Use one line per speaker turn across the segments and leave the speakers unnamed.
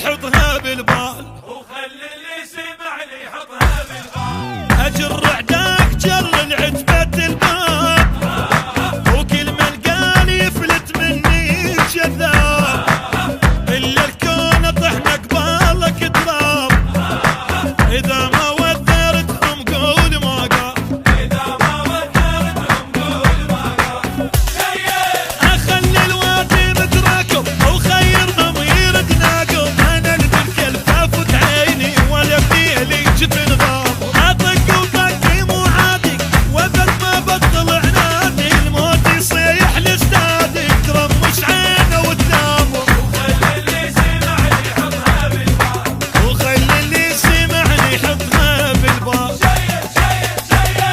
يحطها بالبال،
وخلي اللي سمعني يحطها بالبال.
اجر عداك جر العتبة الباب، وكل من قال يفلت مني جذاب، الا الكون طحنا قبالك تراب، اذا ما وذرتهم قول ما قال،
اذا ما وذرتهم قول ما قال.
اخلي الوادي مدراكم وخيرهم يردناكم، انا البرك الفافت عيني ولا بنيلي جفن غاب، اطق وباقي مو عادي وبل ما بطل عنادي، الموت يصيح لاستادي ترمش عينه وتنامه،
وخلي اللي سمعني يحطها بالبال.
وخلي اللي سمعني يحطها بالبال.
شيل شيل شيل.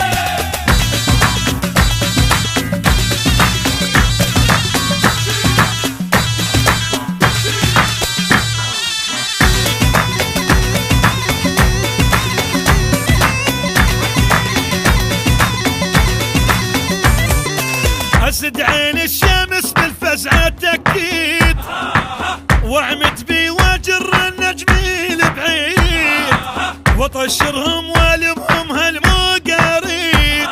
اسد عين الشمس بالفزعة تأكيد، وعمت بي واجر النجمي البعيد، وطشرهم والمهم هالمقاريد،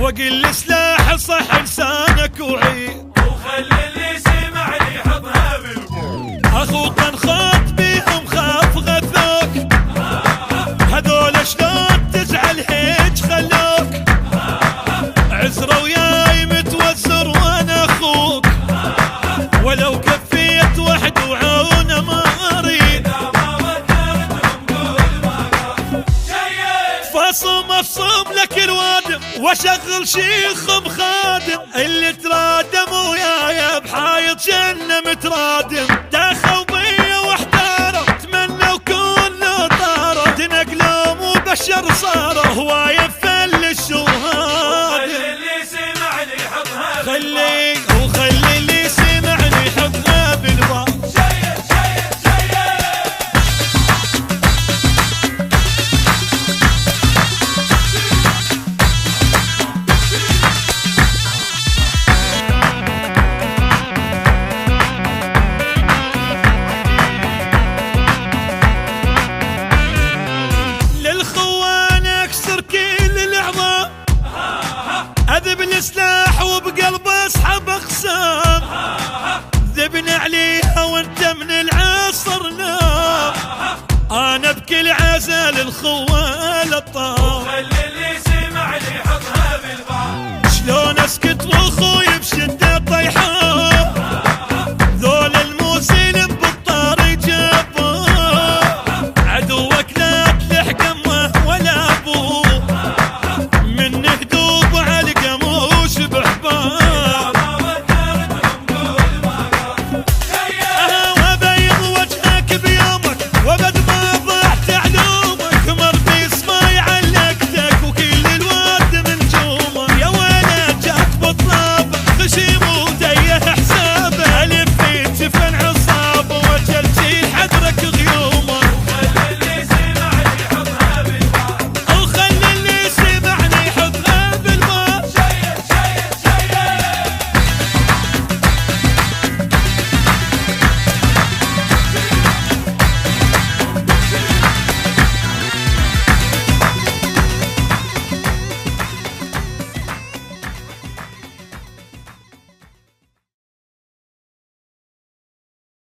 وقل سلاح صح لسانك وعيد،
وخلي اللي سمعني يحطها بالبال.
اخوك انخاط بيهم خاف غثوك، هذول شلون تزعل هيج خلوك، عزرة وياي متوزر وانا اخوك، ولو كفيت وحد وعونه ما اريد،
اذا ما وذرتهم قول ما قال. شيل.
فاصوم لك الوادم واشغل شيخ مخادم، اللي ترادم وياي بحايط جنة مترادم،